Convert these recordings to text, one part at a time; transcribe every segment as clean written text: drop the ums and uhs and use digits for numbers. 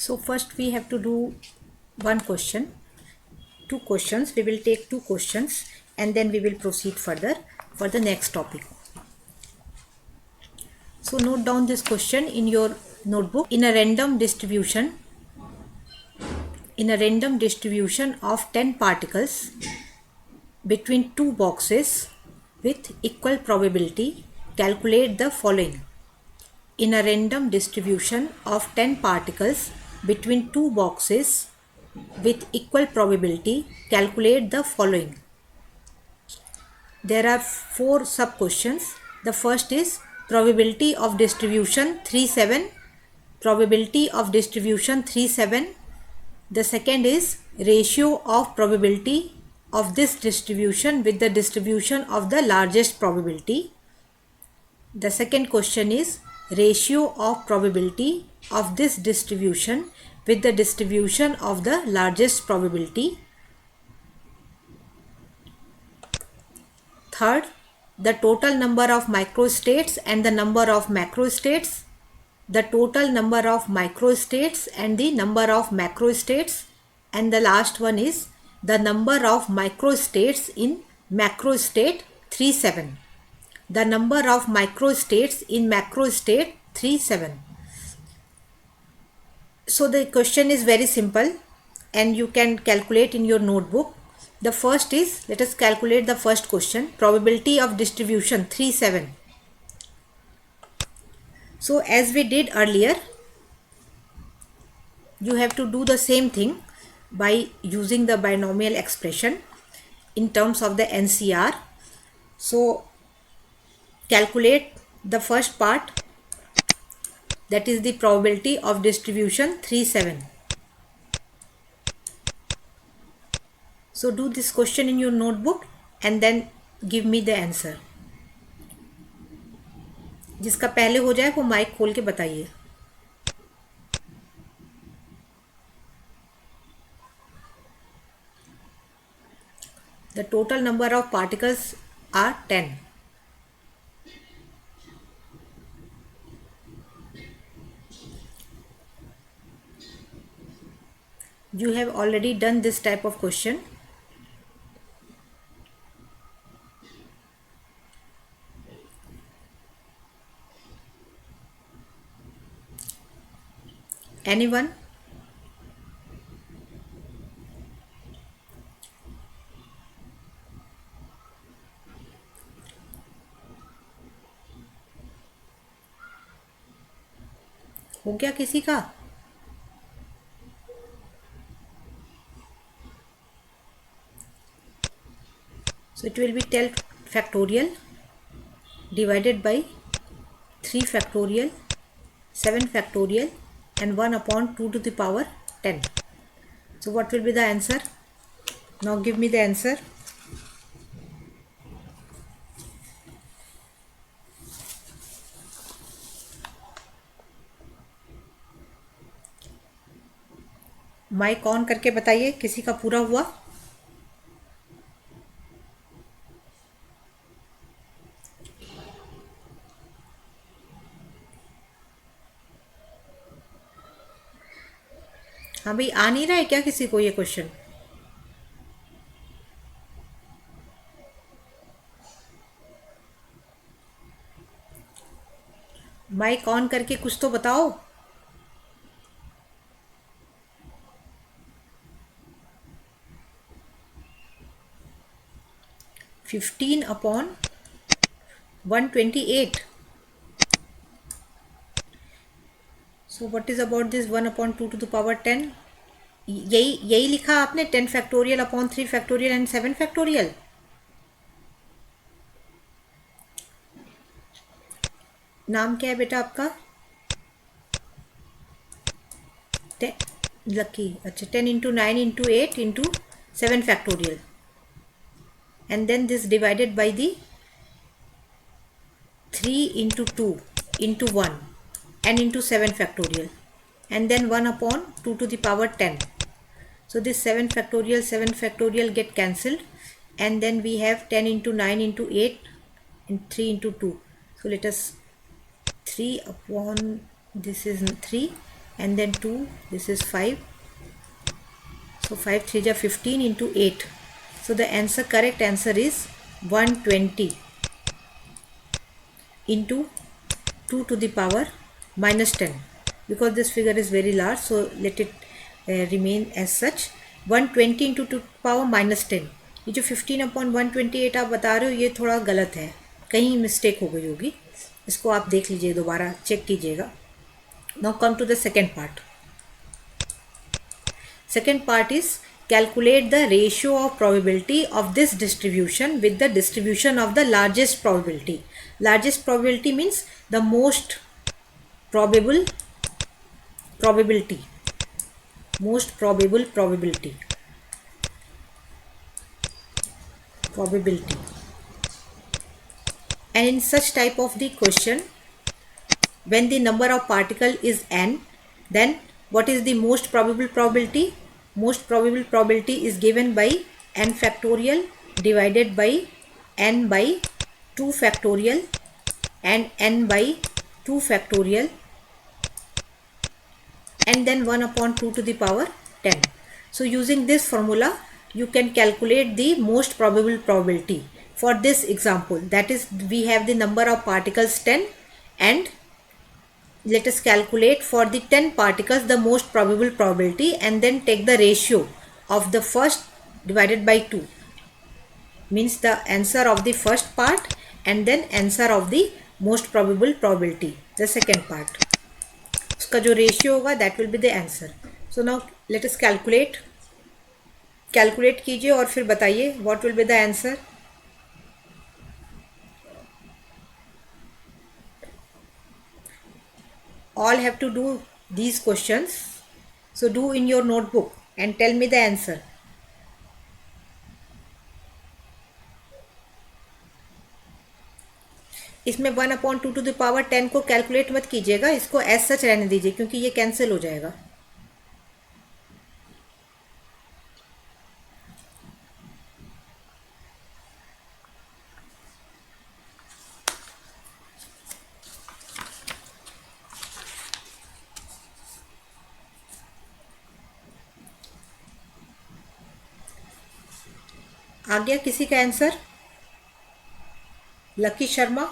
So first we have to do one question, two questions. We will take two questions and then we will proceed further for the next topic. So note down this question in your notebook. In a random distribution of 10 particles between two boxes with equal probability, calculate the following. In a random distribution of 10 particles between two boxes with equal probability, calculate the following. There are 4 sub questions. The first is probability of distribution 37. Probability of distribution 37. The second is ratio of probability of this distribution with the distribution of the largest probability. The second question is ratio of probability of this distribution with the distribution of the largest probability. Third, the total number of microstates and the number of macrostates. The total number of microstates and the number of macrostates. And the last one is the number of microstates in macrostate 37. The number of microstates in macrostate 37. So the question is very simple and you can calculate in your notebook. The first is, let us calculate the first question, probability of distribution 37. So as we did earlier, you have to do the same thing by using the binomial expression in terms of the NCR. So calculate the first part, that is the probability of distribution 37. So do this question in your notebook and then give me the answer. जिसका पहले हो जाए वो mic खोल के बताइए. The total number of particles are 10. You have already done this type of question. Anyone? हो गया किसी का? So it will be 10 factorial divided by 3 factorial, 7 factorial and 1 upon 2 to the power 10. So what will be the answer? Now give me the answer. Mic on करके बताइए किसी का पूरा हुआ. हाँ भाई, आ नहीं रहा है क्या किसी को ये क्वेश्चन? माइक ऑन करके कुछ तो बताओ. (15 upon 128). So what is about this 1 upon 2 to the power 10? यही लिखा आपने 10 factorial upon 3 factorial and 7 factorial. नाम क्या है बेटा आपका? लकी. अच्छा, 10 into 9 into 8 into 7 factorial. And then this divided by the 3 into 2 into 1 and into 7 factorial. And then 1 upon 2 to the power 10. So this 7 factorial get cancelled. And then we have 10 into 9 into 8 and 3 into 2. So let us 3 upon, this is 3 and then 2, this is 5. So 5 3 ja 15 into 8. So the answer, correct answer is 120 into 2 to the power minus 10. Because this figure is very large, so let it remain as such. 120 into 2 to the power minus 10. ये जो 15/128 आप बता रहे हो ये थोड़ा गलत है, कहीं मिस्टेक हो गई होगी, इसको आप देख लीजिए, दोबारा चेक कीजिएगा. Now come to the second part. Second part is calculate the ratio of probability of this distribution with the distribution of the largest probability. Largest probability means the most probable probability. Most probable probability. Probability. And in such type of the question, when the number of particle is n, then what is the most probable probability? Most probable probability is given by n factorial divided by n by 2 factorial and n by 2 factorial and then 1/2 to the power 10. So using this formula, you can calculate the most probable probability. For this example, that is, we have the number of particles 10 and let us calculate for the 10 particles the most probable probability and then take the ratio of the first divided by 2, means the answer of the first part and then answer of the most probable probability, the second part. उसका जो ratio होगा that will be the answer. So now let us calculate कीजिए और फिर बताइए what will be the answer. All have to do these questions, so do in your notebook and tell me the answer. इसमें 1/2 to the power 10 को calculate मत कीजिएगा, इसको as such रहने दीजिए क्योंकि ये कैंसिल हो जाएगा. आ गया किसी का आंसर? लकी शर्मा.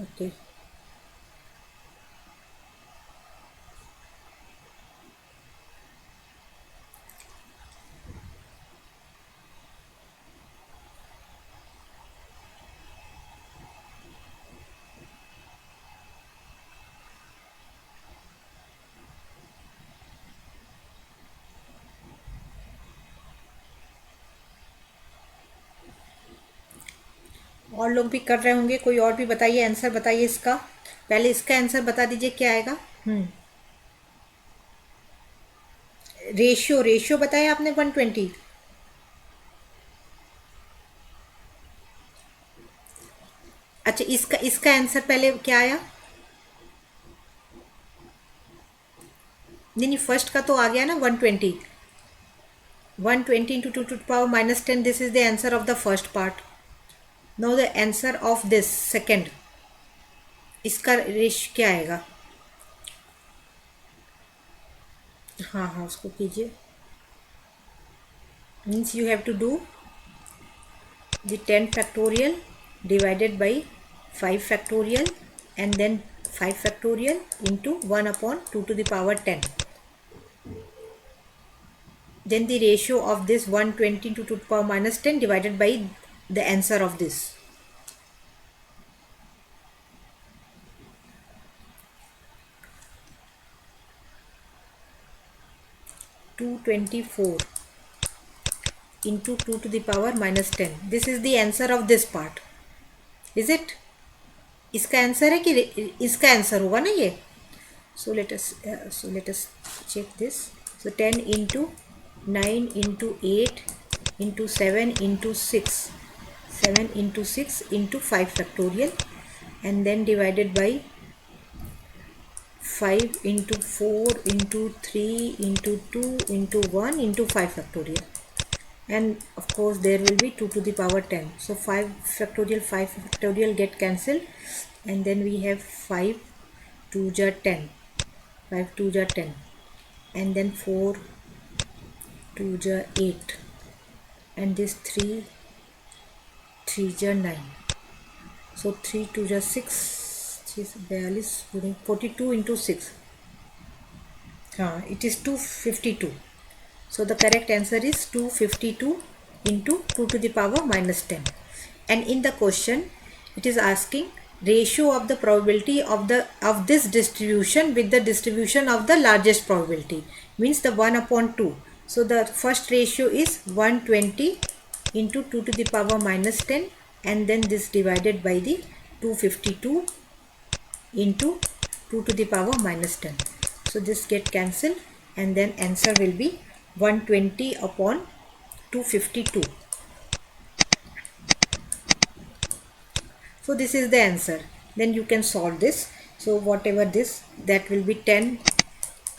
ओके. और लोग भी कर रहे होंगे, कोई और भी बताइए, आंसर बताइए इसका. पहले इसका आंसर बता दीजिए क्या आएगा. रेशियो बताया आपने 120. अच्छा, इसका आंसर पहले क्या आया? नहीं, फर्स्ट का तो आ गया ना 120. 120 into 2 to the power minus 10, this is the answer of the first part. Now the answer of this second, इसका रेश क्या आएगा? हाँ उसको कीजिए. Means you have to do the 10 factorial divided by 5 factorial and then 5 factorial into 1/2 to the power 10. Then the ratio of this 120 to 2 to the power minus 10 divided by the answer of this. (224) into 2 to the power minus 10. This is the answer of this part. Is it? इसका answer है कि इसका answer होगा ना ये. So let us check this. So 10 into 9 into 8 into 7 into 6. 7 into 6 into 5 factorial and then divided by 5 into 4 into 3 into 2 into 1 into 5 factorial, and of course there will be 2 to the power 10. So 5 factorial get cancelled and then we have 5 2 ja 10, 5 2 ja 10, and then 4 2 ja 8, and this 3 3 ja 9. So 3 2 ja 6, 42 into 6. It is 252. So the correct answer is 252 into 2 to the power minus 10. And in the question, it is asking ratio of the probability of this distribution with the distribution of the largest probability, means the 1 upon 2. So the first ratio is 120 into 2 to the power minus 10, and then this divided by the 252 into 2 to the power minus 10. So this get cancelled, and then answer will be 120 upon 252. So this is the answer. Then you can solve this. So whatever this, that will be 10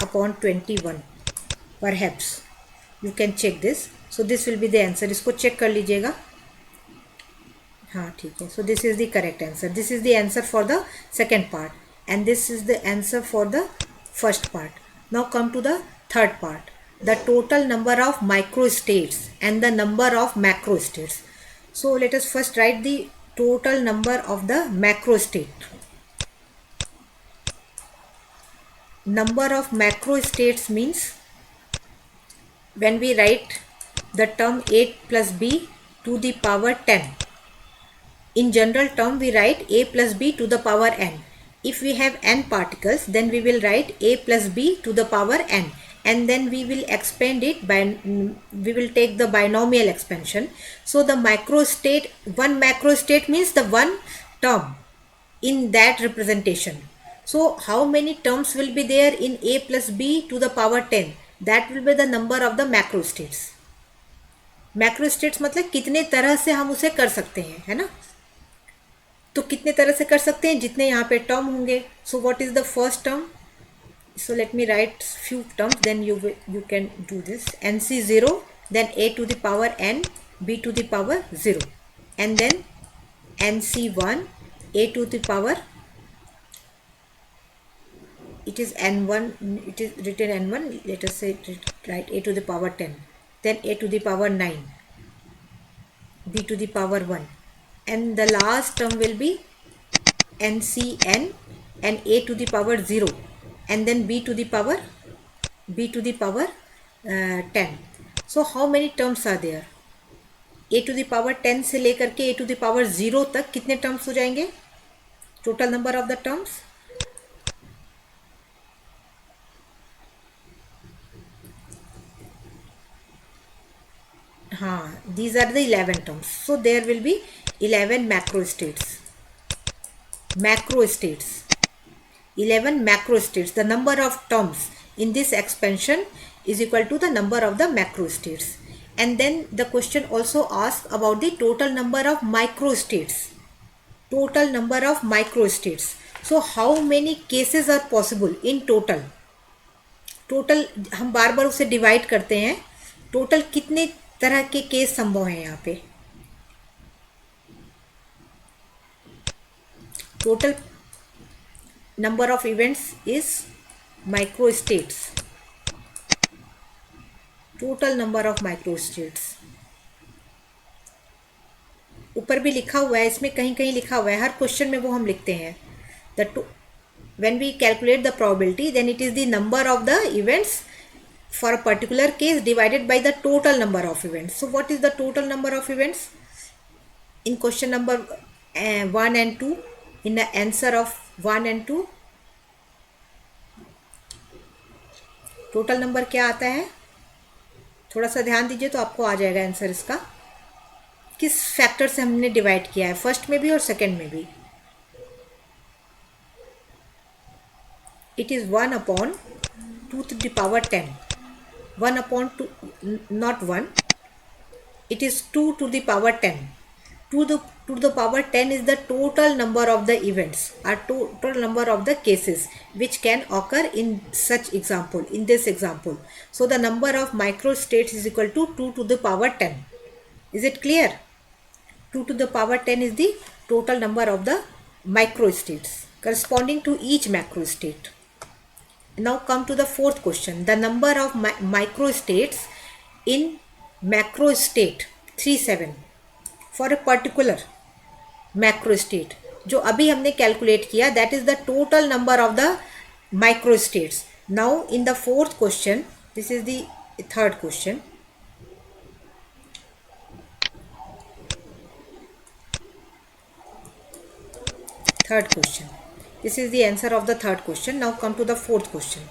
upon 21 perhaps. You can check this. So this will be the answer. इसको check कर लीजिएगा. हाँ ठीक है. So this is the correct answer. This is the answer for the second part, and this is the answer for the first part. Now come to the third part. The total number of microstates and the number of macrostates. So let us first write the total number of the macrostate. Number of macrostates means when we write the term 8 plus b to the power 10. In general term, we write a plus b to the power n. If we have n particles, then we will write a plus b to the power n, and then we will expand it by, we will take the binomial expansion. So the macrostate, one macrostate means the one term in that representation. So how many terms will be there in a plus b to the power 10? That will be the number of the macrostates. मैक्रोस्टेट्स मतलब कितने तरह से हम उसे कर सकते हैं, है ना. तो कितने तरह से कर सकते हैं, जितने यहाँ पे टर्म होंगे. So what is the first term? So let me write few terms, then you can do this. NC0, then a to the power n, b to the power 0, and then NC1, a to the power, it is n1, it is written n1, let us say write a to the power 10, then a to the power 9, b to the power 1, and the last term will be NCn and a to the power 0, and then b to the power 10. So how many terms are there? a to the power 10 से लेकर के a to the power 0 तक कितने terms हो जाएंगे? Total number of the terms? हाँ, these are the 11 terms. So there will be 11 macrostates. 11 macrostates. The number of terms in this expansion is equal to the number of the macrostates. And then the question also asks about the total number of microstates. Total number of microstates. So how many cases are possible in total? Total हम बार बार उसे divide करते हैं. Total कितने तरह के case संभव हैं यहाँ पे? Total number of events is microstates. Total number of microstates. ऊपर भी लिखा हुआ है, इसमें कहीं कहीं लिखा हुआ है, हर क्वेश्चन में वो हम लिखते हैं. When we calculate the probability, then it is the number of the events for a particular case divided by the total number of events. So what is the total number of events? In question number 1 and 2, in the answer of 1 and 2, total number क्या आता है? थोड़ा सा ध्यान दीजिए तो आपको आ जाएगा आंसर इसका. किस फैक्टर से हमने डिवाइड किया है, फर्स्ट में भी और सेकंड में भी. It is 1 upon 2 to the power 10. 1 upon 2, not 1, it is 2 to the power 10. 2 to the power 10 is the total number of the events, or total number of the cases which can occur in such example, in this example. So the number of microstates is equal to 2 to the power 10. Is it clear? 2 to the power 10 is the total number of the microstates corresponding to each macrostate. Now come to the fourth question. The number of microstates in macrostate 37 for a particular macrostate जो अभी हमने calculate किया, that is the total number of the microstates. Now in the fourth question, this is the third question. Third question. This is the answer of the third question. Now come to the fourth question.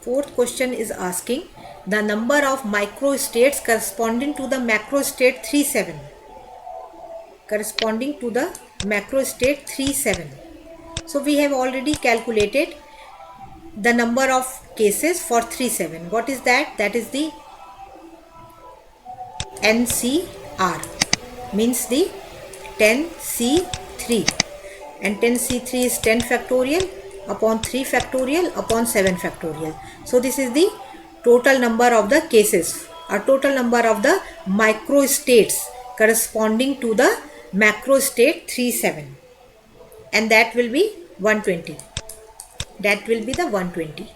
Fourth question is asking the number of microstates corresponding to the macrostate 37. Corresponding to the macrostate 37. So we have already calculated the number of cases for 37. What is that? That is the NCR, means the 10C3, and 10C3 is 10 factorial upon 3 factorial upon 7 factorial. So this is the total number of the cases or total number of the microstates corresponding to the macrostate 37, and that will be 120. That will be the 120.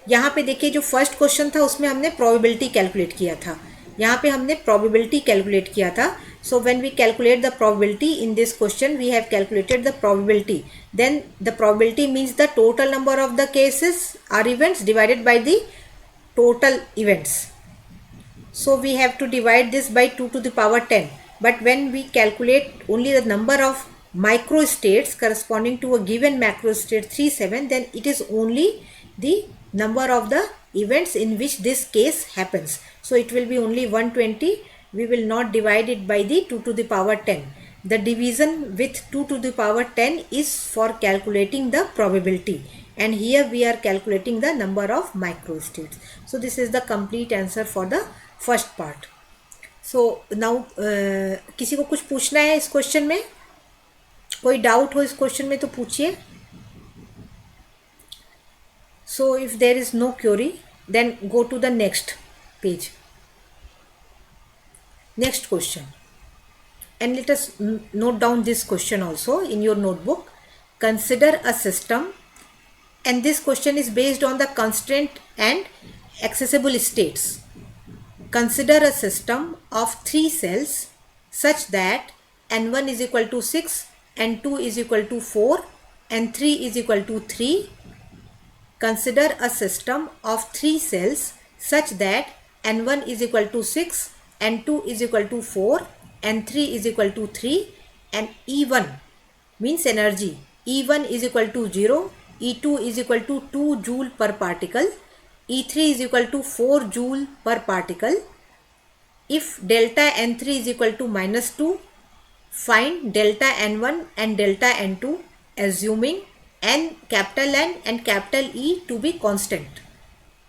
यहाँ पे देखिए जो first question था उसमें हमने probability calculate किया था, यहाँ पे हमने प्रोबेबिलिटी कैलकुलेट किया था. So when we calculate the probability in this question, we have calculated the probability. Then the probability means the total number of the cases or events divided by the total events. So we have to divide this by 2 to the power 10. But when we calculate only the number of microstates corresponding to a given macrostate 37, then it is only the number of the events in which this case happens. So it will be only 120. We will not divide it by the 2 to the power 10. The division with 2 to the power 10 is for calculating the probability, and here we are calculating the number of microstates. So this is the complete answer for the first part. So now किसी को कुछ पूछना है इस question में? कोई doubt हो इस क्वेश्चन में तो पूछिए. So if there is no query, then go to the next page. Next question, and let us note down this question also in your notebook. Consider a system, and this question is based on the constraint and accessible states. Consider a system of 3 cells such that n1 is equal to 6, n2 is equal to 4, and 3 is equal to 3. Consider a system of 3 cells such that n1 is equal to 6, n2 is equal to 4, and 3 is equal to 3, and E1 means energy. E1 is equal to 0, E2 is equal to 2 joule per particle, E3 is equal to 4 joule per particle. If delta N3 is equal to -2, find delta N1 and delta N2 assuming capital N and capital E to be constant.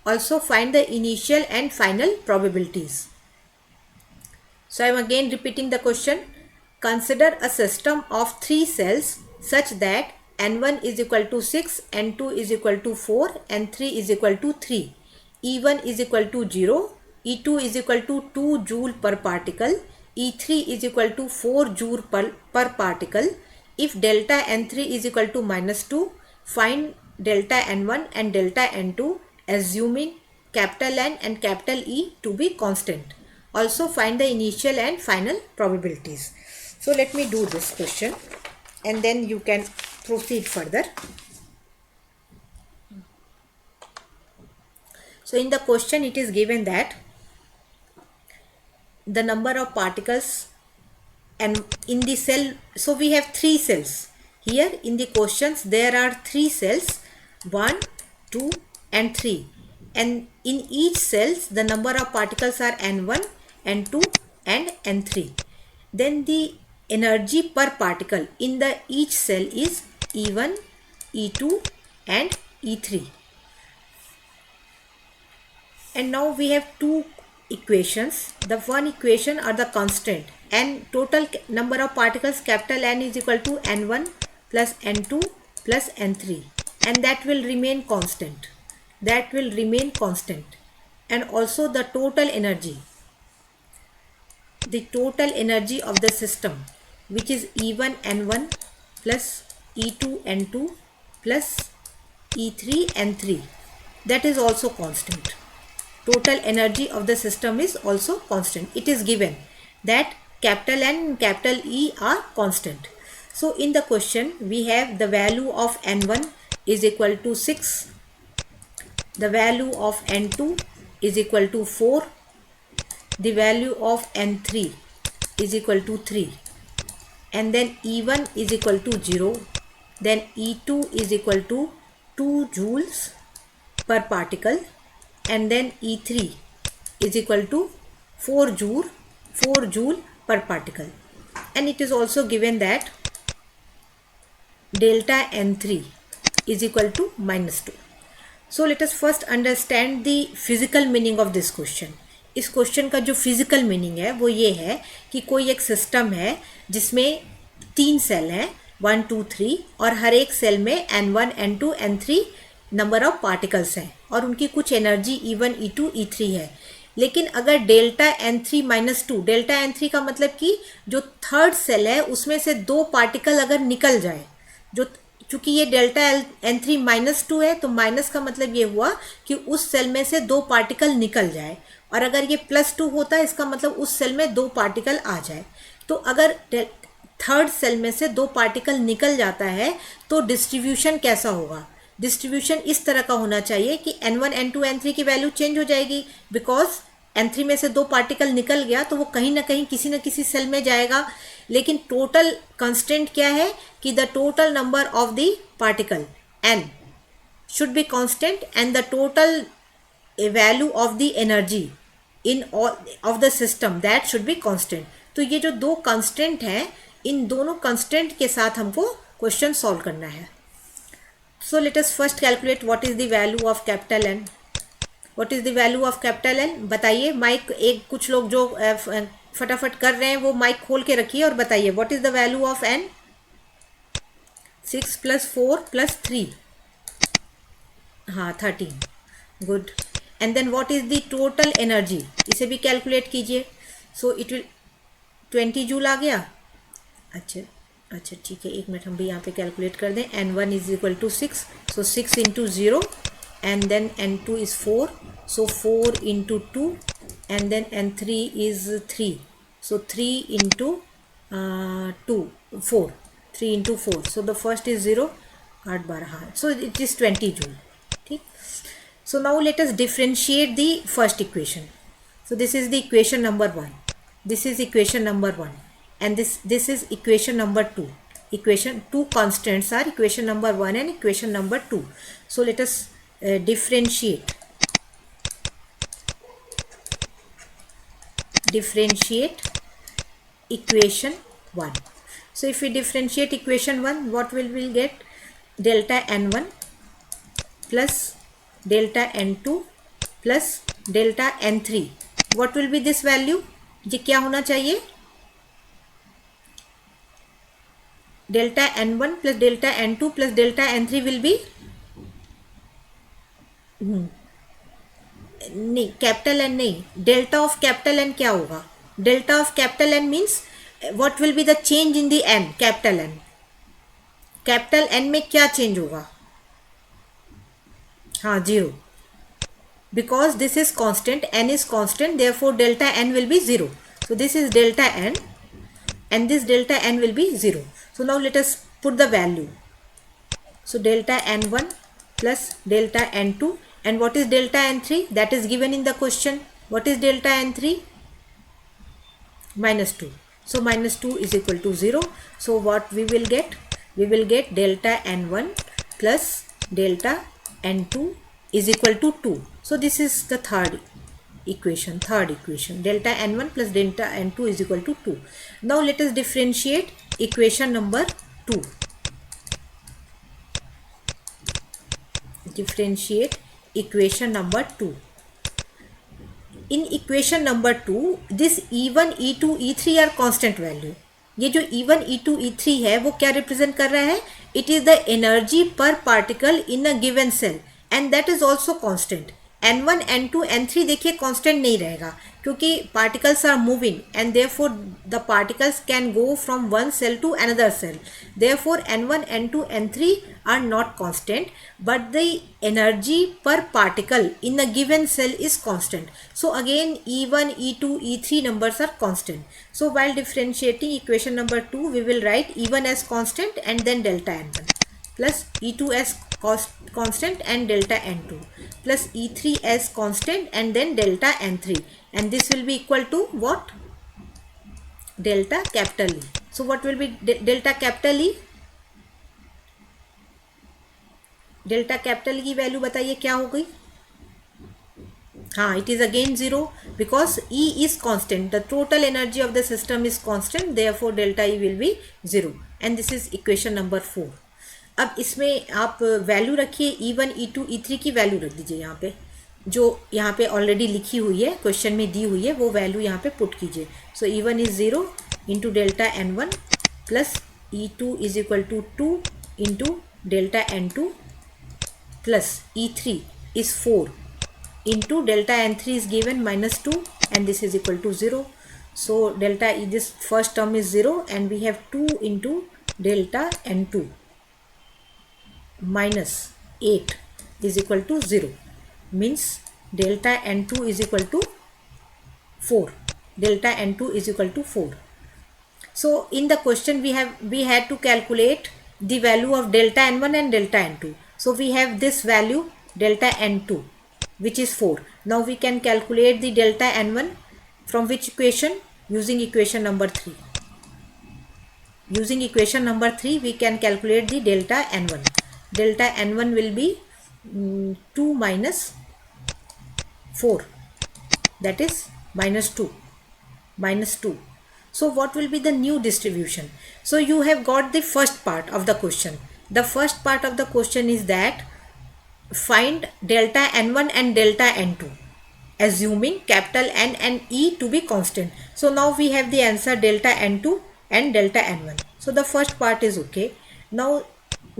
Also find the initial and final probabilities. So I am again repeating the question. Consider a system of 3 cells such that n1 is equal to 6, n2 is equal to 4, and 3 is equal to 3. E1 is equal to 0, E2 is equal to 2 joule per particle, E3 is equal to 4 joule per particle. If delta N3 is equal to -2, find delta N1 and delta N2 assuming capital N and capital E to be constant. Also find the initial and final probabilities. So let me do this question and then you can proceed further. So in the question it is given that the number of particles and in the cell, so we have 3 cells. Here in the questions there are 3 cells, 1, 2 and 3, and in each cells the number of particles are n1, n2 and n3. Then the energy per particle in the each cell is E1, E2 and E3. And now we have 2 equations. The one equation are the constant, and total number of particles capital N is equal to n1 plus n2 plus n3, and that will remain constant. That will remain constant. And also the total energy. The total energy of the system which is E1 N1 plus E2 N2 plus E3 N3, that is also constant. Total energy of the system is also constant. It is given that capital N and capital E are constant. So in the question we have the value of N1 is equal to 6, the value of N2 is equal to 4, the value of N3 is equal to 3, and then E1 is equal to 0, then E2 is equal to 2 joules per particle, and then E3 is equal to 4 joule per particle. And it is also given that delta N3 is equal to -2. So let us first understand the physical meaning of this question. इस question का जो physical meaning है वो ये है कि कोई एक सिस्टम है जिसमें 3 सेल हैं 1 2 3, और हर एक सेल में N1 N2 N3 number of particles हैं और उनकी कुछ एनर्जी E1 E2 E3 है. लेकिन अगर डेल्टा N3 -2, डेल्टा N3 का मतलब कि जो थर्ड सेल है उसमें से 2 पार्टिकल अगर निकल जाए, जो चूंकि ये डेल्टा N3 -2 है तो माइनस का मतलब ये हुआ कि उस सेल में से 2 पार्टिकल निकल जाए, और अगर ये +2 होता है इसका मतलब उस सेल में 2 पार्टिकल आ जाए. तो अगर थर्ड सेल में से 2 पार्टिकल निकल जाता है तो डिस्ट्रीब्यूशन कैसा होगा? डिस्ट्रीब्यूशन इस तरह का होना चाहिए कि N1 N2 N3 की वैल्यू चेंज हो जाएगी, बिकॉज N3 में से 2 पार्टिकल निकल गया तो वो कहीं ना कहीं किसी न किसी सेल में जाएगा. लेकिन टोटल कांस्टेंट क्या है कि the total number of the particle N should be constant and the total value of the energy in of the system that should be constant. तो ये जो 2 कांस्टेंट हैं, इन दोनों कांस्टेंट के साथ हमको क्वेश्चन सॉल्व करना है. So let us first calculate what is the value of capital N. What is the value of capital N? बताइए. माइक एक कुछ लोग जो फटाफट कर रहे हैं वो माइक खोल के रखिए और बताइए what is the value of N? 6 + 4 + 3. हाँ 13. Good. And then what is the total energy? इसे भी कैलकुलेट कीजिए. So it will 20 जूल आ गया. अच्छा ठीक है, 1 मिनट हम भी यहाँ पे कैलकुलेट कर दें. N1 is equal to 6, so 6 × 0, and then N2 is 4, so 4 × 2, and then N3 is 3, so 3 × 2 4, 3 × 4, so the first is 0, 8 12, हाँ, सो इट इज़ 20 जूल. ठीक. So now let us differentiate the first equation. So this is the equation number 1, this is equation number 1, and this is equation number 2. Equation 2 constants are equation number 1 and equation number 2. So let us differentiate equation 1. So if we differentiate equation 1, what will we get? Delta N1 plus delta N2 plus delta N3. What will be this value? ये क्या होना चाहिए? Delta N1 plus delta N2 plus delta N3 will be नहीं, capital N नहीं, delta of capital N क्या होगा? Delta of capital N means what will be the change in the N, capital N. Capital N में क्या change होगा? हाँ 0, because this is constant, N is constant, therefore delta N will be 0. So this is delta N and this delta N will be 0. So now let us put the value. So delta N1 plus delta N2, and what is delta N3? That is given in the question. What is delta N3? -2. So -2 is equal to 0. So what we will get? We will get delta N1 plus delta N2 is equal to 2. So this is the third equation, delta N1 plus delta N2 is equal to 2. Now let us differentiate equation number 2. Differentiate equation number 2. In equation number 2, this E1, E2, E3 are constant value. ये जो E1, E2, E3 है वो क्या represent कर रहा है? It is the energy per particle in a given cell, and that is also constant. N1, N2, N3 देखिए constant नहीं रहेगा क्योंकि particles are moving and therefore the particles can go from one cell to another cell. Therefore N1, N2, N3 are not constant, but the energy per particle in a given cell is constant. So again E1, E2, E3 numbers are constant. So while differentiating equation number 2, we will write E1 as constant and then delta N1 plus E2 as constant and delta N2 plus E3 as constant and then delta N3, and this will be equal to what? Delta capital E. So what will be delta capital E? Delta capital की value बताइए क्या हो गई. हाँ, it is again zero because E is constant. The total energy of the system is constant, therefore delta E will be zero and this is equation number 4. अब इसमें आप value रखिए E1, E2, E3 की value रख दीजिए यहाँ पे, जो यहाँ पे ऑलरेडी लिखी हुई है, क्वेश्चन में दी हुई है, वो वैल्यू यहाँ पे पुट कीजिए. So E1 is 0 into delta N1 plus E2 is equal to 2 into delta N2 plus E3 is 4 into delta N3 is given -2 and this is equal to 0. So delta E, this first term is 0 and we have 2 into delta N2 minus 8 is equal to 0, means delta N2 is equal to 4. Delta N2 is equal to 4. So in the question we had to calculate the value of delta N1 and delta N2. So we have this value delta N2 which is 4. Now we can calculate the delta N1 from which equation? Using equation number 3. Using equation number 3 we can calculate the delta N1. Delta N1 will be 2 minus 4, that is -2. So what will be the new distribution? So you have got the first part of the question. The first part of the question is that find delta N1 and delta N2 assuming capital N and E to be constant. So now we have the answer delta N2 and delta N1. So the first part is okay. Now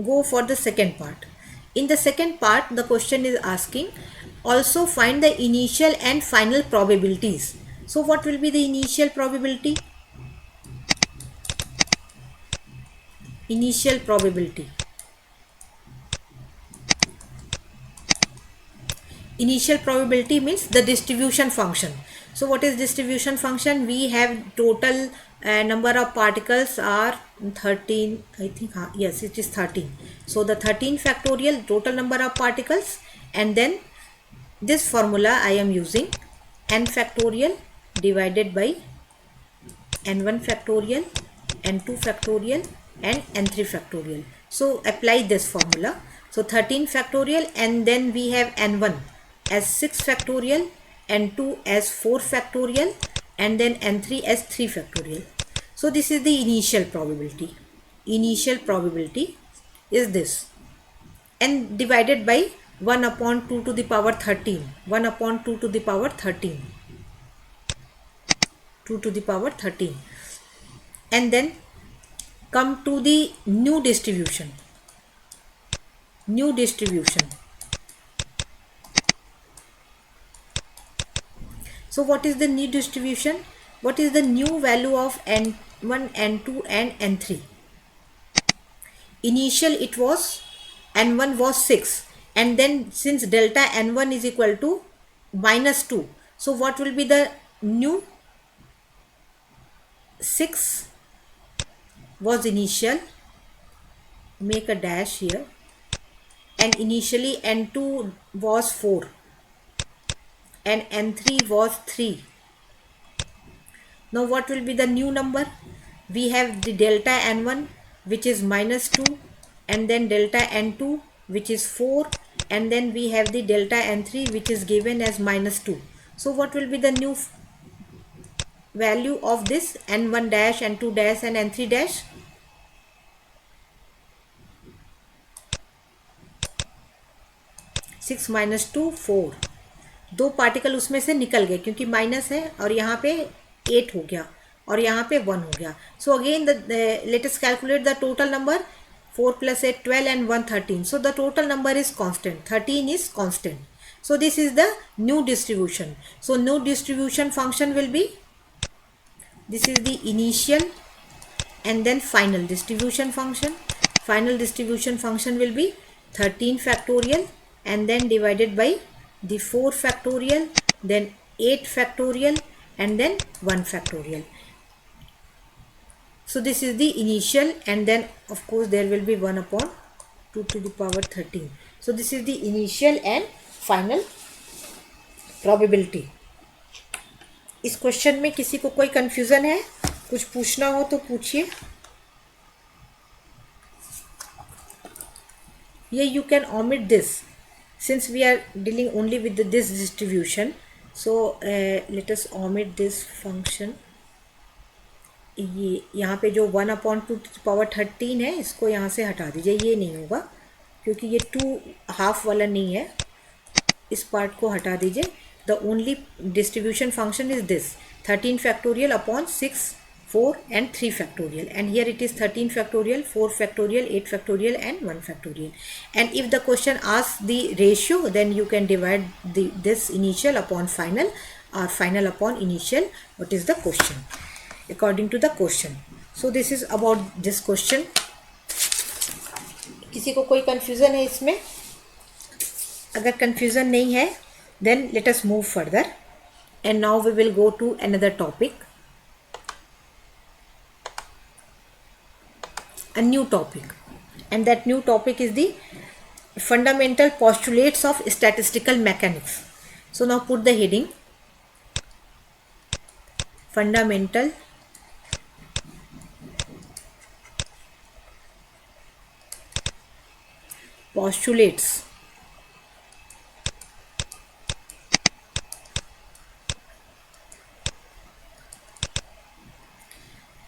go for the second part. In the second part the question is asking also find the initial and final probabilities. So what will be the initial probability? Initial probability. Initial probability means the distribution function. So what is distribution function? We have total number of particles are 13, I think. Yes, it is 13. So the 13 factorial total number of particles, and then this formula I am using n factorial divided by n1 factorial, n2 factorial and n3 factorial. So apply this formula. So 13 factorial and then we have n1 as 6 factorial, n2 as 4 factorial and then n3 as 3 factorial. So this is the initial probability. Initial probability is this, and divided by 1 upon 2 to the power 13. 1 upon 2 to the power 13. 2 to the power 13. And then come to the new distribution. New distribution. So what is the new distribution? What is the new value of N1, N2 and N3? Initial it was N1 was 6 and then since delta N1 is equal to -2. So what will be the new? 6 was initial, make a dash here, and initially N2 was 4 and N3 was 3. Now what will be the new number? We have the delta N1 which is -2 and then delta N2 which is 4 and then we have the delta N3 which is given as -2. So what will be the new value of this N1 dash, N2 dash and N3 dash? Six minus two 4. 2 particle उसमें से निकल गए क्योंकि minus है और यहाँ पे 8 हो गया और यहाँ पे 1 हो गया. So again let us calculate the total number. 4 + 8 12 and 1 13. So the total number is constant. 13 is constant. So this is the new distribution. So new distribution function will be, this is the initial and then final distribution function. Final distribution function will be 13 factorial and then divided by the 4 factorial, then 8 factorial and then 1 factorial. So this is the initial, and then of course there will be 1 upon 2 to the power 13. So this is the initial and final probability. इस question में किसी को कोई confusion है, कुछ पूछना हो तो पूछिए. Here you can omit this since we are dealing only with this distribution. So let us omit this function. ये यहाँ पे जो 1 अपॉन 2 to the power 13 है, इसको यहाँ से हटा दीजिए, ये नहीं होगा क्योंकि ये 2 हाफ वाला नहीं है, इस पार्ट को हटा दीजिए. The only distribution function is this 13 factorial upon 6, 4 and 3 factorial, and here it is 13 factorial, 4 factorial, 8 factorial and 1 factorial. And if the question asks the ratio, then you can divide this initial upon final or final upon initial. What is the question according to the question? So this is about this question. किसी को कोई confusion है इसमें? अगर confusion नहीं है, then let us move further. And now we will go to another topic. A new topic, and that new topic is the fundamental postulates of statistical mechanics. So now put the heading fundamental postulates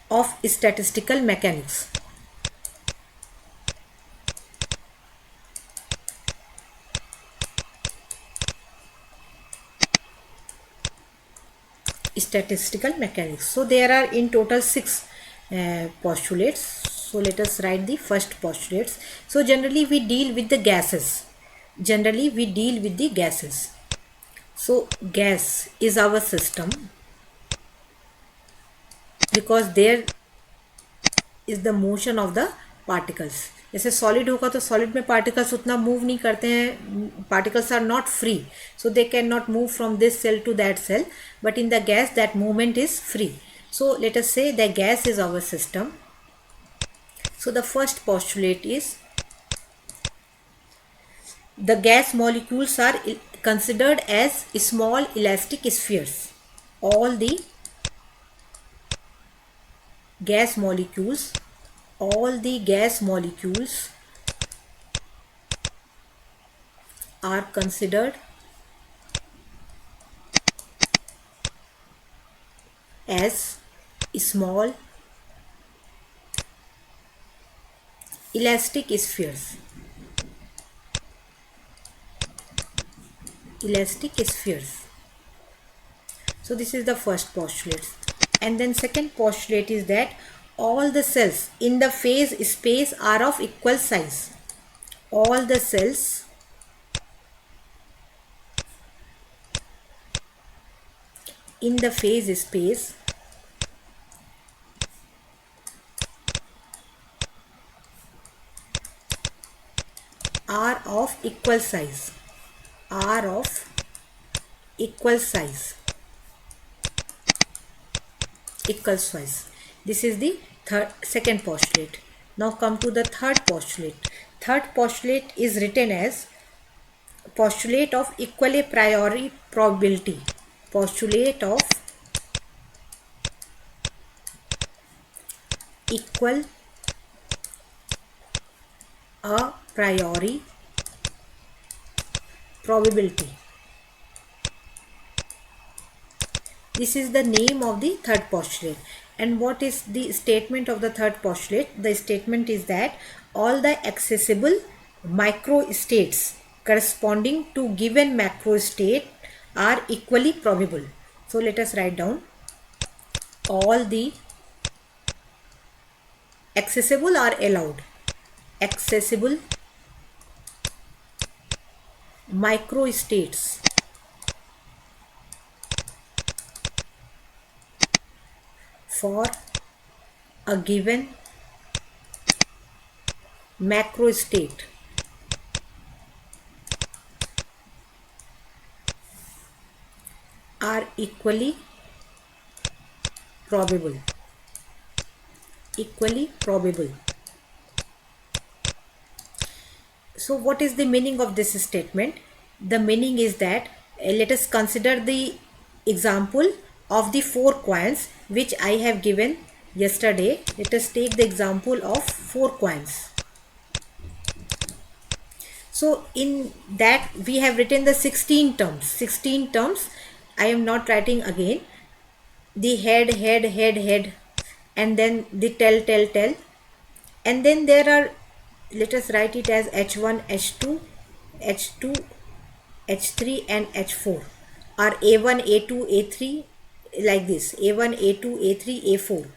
of statistical mechanics. Statistical mechanics. So there are in total 6 postulates. So let us write the first postulates. So generally we deal with the gases. Generally we deal with the gases. So gas is our system because there is the motion of the particles. जैसे solid होगा तो solid में particles उतना move नहीं करते हैं, particles are not free, so they can not move from this cell to that cell, but in the gas that movement is free. So let us say the gas is our system. So the first postulate is the gas molecules are considered as small elastic spheres. All the gas molecules are considered as small elastic spheres. So this is the first postulate. And then second postulate is that all the cells in the phase space are of equal size. All the cells in the phase space are of equal size. This is the second postulate. Now come to the third postulate. Third postulate is written as postulate of equal a priori probability. Postulate of equal a priori probability. This is the name of the third postulate. And what is the statement of the third postulate? The statement is that all the accessible microstates corresponding to given macro state are equally probable. So let us write down all the accessible are allowed. Accessible microstates for a given macrostate are equally probable. So what is the meaning of this statement? The meaning is that let us consider the example of the 4 coins which I have given yesterday. Let us take the example of 4 coins. So in that we have written the 16 terms. 16 terms. I am not writing again. The head, and then the tail, and then there are, let us write it as H1, H2, H3 and H4, or A1, A2, A3, like this, A1, A2, A3, A4.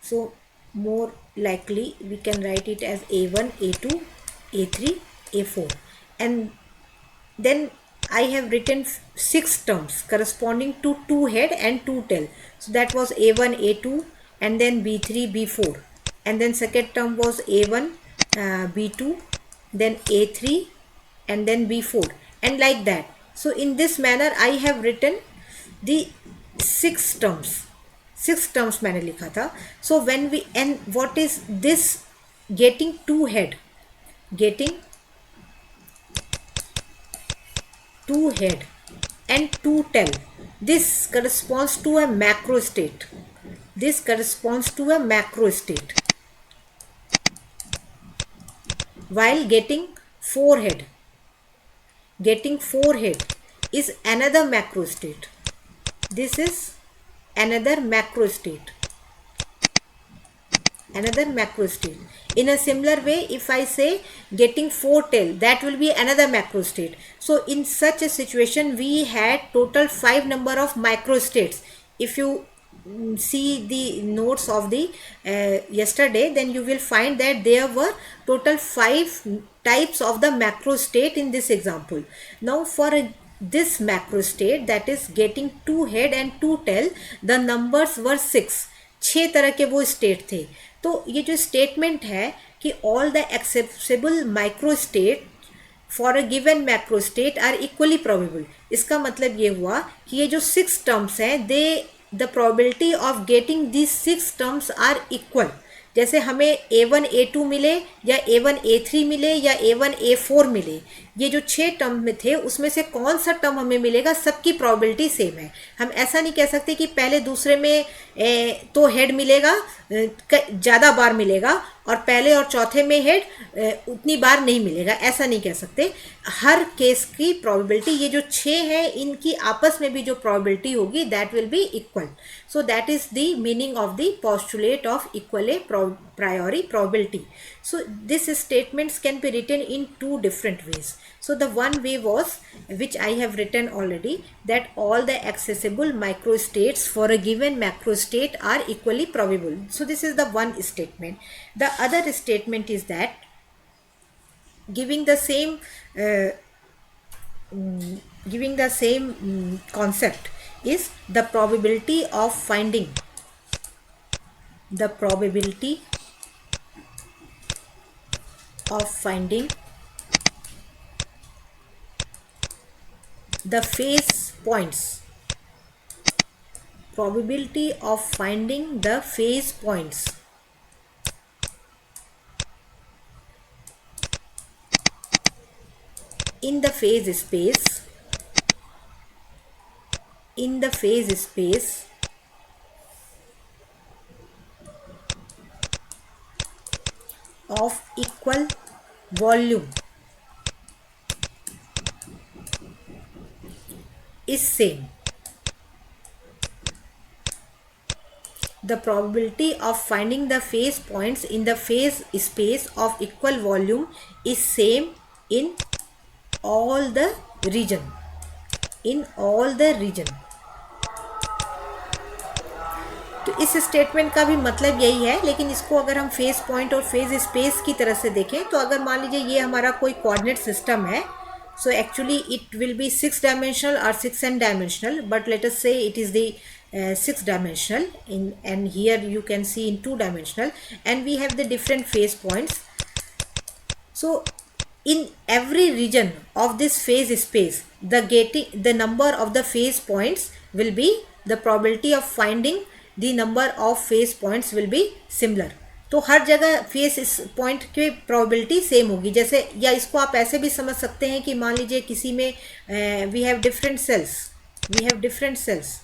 So more likely we can write it as A1, A2, A3, A4, and then I have written 6 terms corresponding to 2 head and 2 tail. So that was A1, A2, and then B3, B4, and then second term was A1, B2, then A3, and then B4, and like that. So in this manner I have written the 6 terms. 6 terms मैंने लिखा था. So when we, and what is this getting 2 head? Getting 2 head and 2 tail. This corresponds to a macrostate. This corresponds to a macrostate. While getting 4 head. Getting 4 head is another macrostate. This is another macrostate. Another macrostate. In a similar way, if I say getting 4 tail, that will be another macrostate. So in such a situation, we had total 5 number of microstates. If you see the notes of the yesterday, then you will find that there were total 5 types of the macrostate in this example. Now for this macrostate, that is getting 2 head and 2 tail, the numbers were 6. 6 तरह के वो state थे. तो ये जो statement है कि all the accessible microstate for a given macrostate are equally probable, इसका मतलब ये हुआ कि ये जो 6 terms हैं, the probability of getting these 6 terms are equal. जैसे हमें A1 A2 मिले या A1 A3 मिले या A1 A4 मिले, ये जो 6 टर्म में थे उसमें से कौन सा टर्म हमें मिलेगा, सबकी प्रोबेबिलिटी सेम है. हम ऐसा नहीं कह सकते कि पहले दूसरे में तो हेड मिलेगा, ज़्यादा बार मिलेगा, और पहले और चौथे में हेड उतनी बार नहीं मिलेगा, ऐसा नहीं कह सकते. हर केस की प्रोबेबिलिटी, ये जो 6 है इनकी आपस में भी जो प्रोबेबिलिटी होगी that will be equal. So that is the meaning of the postulate of equal a priori probability. So these statements can be written in 2 different ways. So the one way was, which I have written already, that all the accessible microstates for a given macrostate are equally probable. So this is the one statement. The other statement is that giving the same concept is the probability of finding the phase points. Probability of finding the phase points in the phase space of equal volume is same. The probability of finding the phase points in the phase space of equal volume is same in all the region. तो इस statement का भी मतलब यही है, लेकिन इसको अगर हम फेज पॉइंट और फेज स्पेस की तरह से देखें, तो अगर मान लीजिए ये हमारा कोई कोऑर्डिनेट सिस्टम है, So actually it will be 6 dimensional or 6n dimensional, but let us say it is the 6 dimensional and here you can see in 2 dimensional, and we have the different phase points. So in every region of this phase space, the number of the phase points will be, the probability of finding the number of phase points will be similar. तो हर जगह face इस point की probability same होगी. जैसे या इसको आप ऐसे भी समझ सकते हैं कि मान लीजिए किसी में we have different cells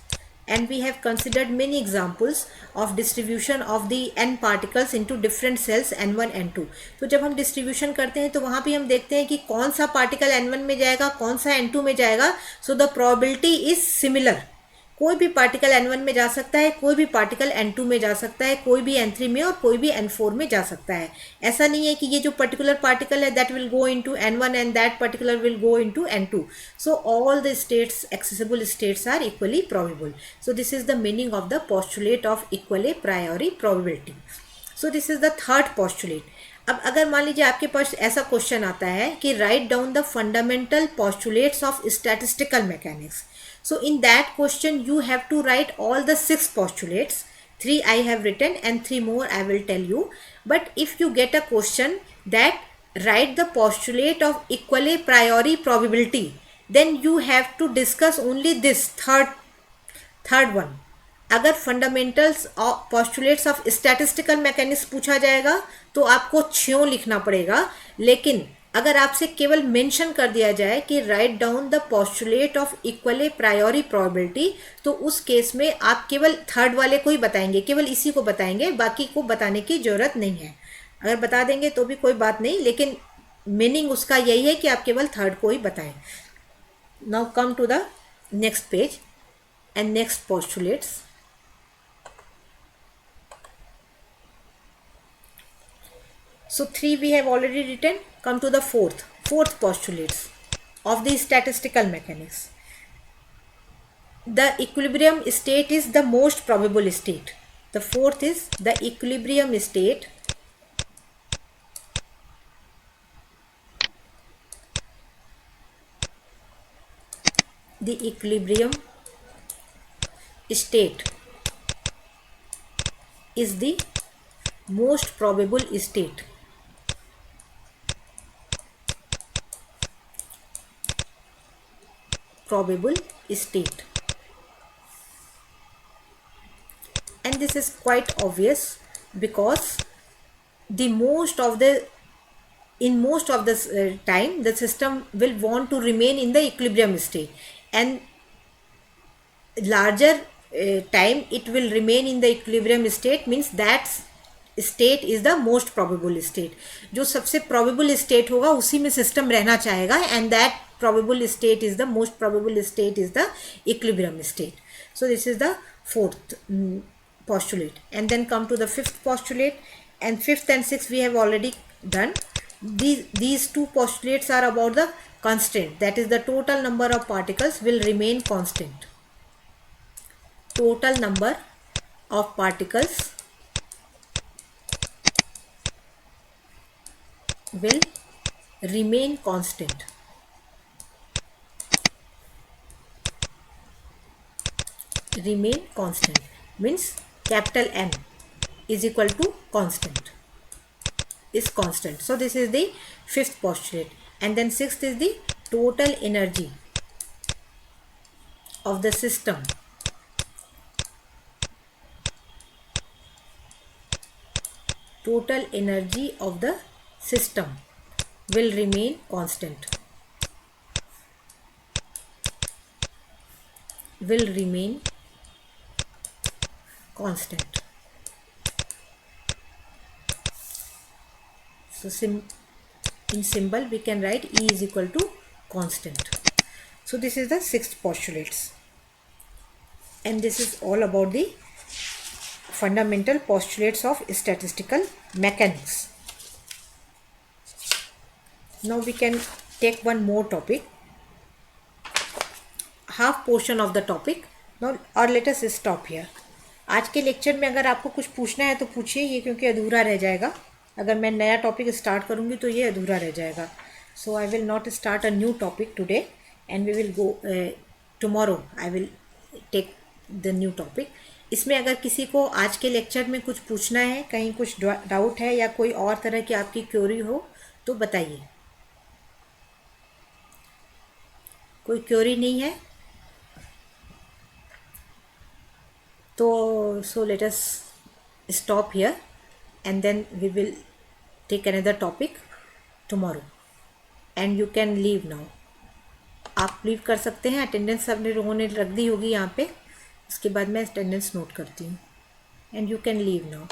and we have considered many examples of distribution of the n particles into different cells n1 n2. तो जब हम डिस्ट्रीब्यूशन करते हैं तो वहाँ भी हम देखते हैं कि कौन सा पार्टिकल n1 में जाएगा, कौन सा n2 में जाएगा. So the probability is similar. कोई भी पार्टिकल n1 में जा सकता है, कोई भी पार्टिकल n2 में जा सकता है, कोई भी n3 में और कोई भी n4 में जा सकता है. ऐसा नहीं है कि ये जो पर्टिकुलर पार्टिकल है that will go into n1 and that particular will go into n2. So all the states, accessible states are equally probable. So this is the meaning of the postulate of equally priori probability. So this is the third postulate. अब अगर मान लीजिए आपके पास ऐसा question आता है कि write down the fundamental postulates of statistical mechanics. So in that question you have to write all the 6 postulates. 3 I have written and 3 more I will tell you. But if you get a question that write the postulate of equally priori probability, then you have to discuss only this third one. अगर fundamentals of postulates of statistical mechanics पूछा जाएगा तो आपको 6 लिखना पड़ेगा. लेकिन अगर आपसे केवल मेंशन कर दिया जाए कि write down the postulate of equally priori probability, तो उस केस में आप केवल थर्ड वाले को ही बताएंगे, केवल इसी को बताएंगे, बाकी को बताने की जरूरत नहीं है. अगर बता देंगे तो भी कोई बात नहीं, लेकिन मीनिंग उसका यही है कि आप केवल थर्ड को ही बताएं. Now come to the next page and next postulates. So 3 we have already written. Come to the fourth postulates of the statistical mechanics. The equilibrium state is the most probable state. The fourth is the equilibrium state. The equilibrium state is the most probable state. Probable state. And this is quite obvious because in most of the time the system will want to remain in the equilibrium state, and larger time it will remain in the equilibrium state means that state is the most probable state. जो सबसे probable state होगा उसी में system रहना चाहेगा, and that probable state is the most probable state is the equilibrium state. So this is the fourth postulate. And then come to the fifth postulate, and fifth and sixth we have already done. These 2 postulates are about the constant, that is the total number of particles will remain constant. Total number of particles will remain constant. Remain constant means capital N is equal to constant, is constant. So this is the fifth postulate. And then sixth is the total energy of the system total energy of the system will remain constant. Will remain constant. So in symbol we can write E is equal to constant. So this is the 6th postulates, and this is all about the fundamental postulates of statistical mechanics. Now we can take one more topic, half portion of the topic. Now or let us stop here. आज के lecture में अगर आपको कुछ पूछना है तो पूछिए, ये क्योंकि अधूरा रह जाएगा. अगर मैं नया टॉपिक स्टार्ट करूँगी तो ये अधूरा रह जाएगा. So I will not start a new topic today, and we will go tomorrow. I will take the new topic. इसमें अगर किसी को आज के लेक्चर में कुछ पूछना है, कहीं कुछ डाउट है या कोई और तरह की आपकी क्वेरी हो तो बताइए. कोई क्वेरी नहीं है तो so let us stop here and then we will take another topic tomorrow and you can leave now. आप लीव कर सकते हैं. अटेंडेंस सब लोगों ने रख दी होगी यहाँ पे. उसके बाद मैं अटेंडेंस नोट करती हूँ. And you can leave now.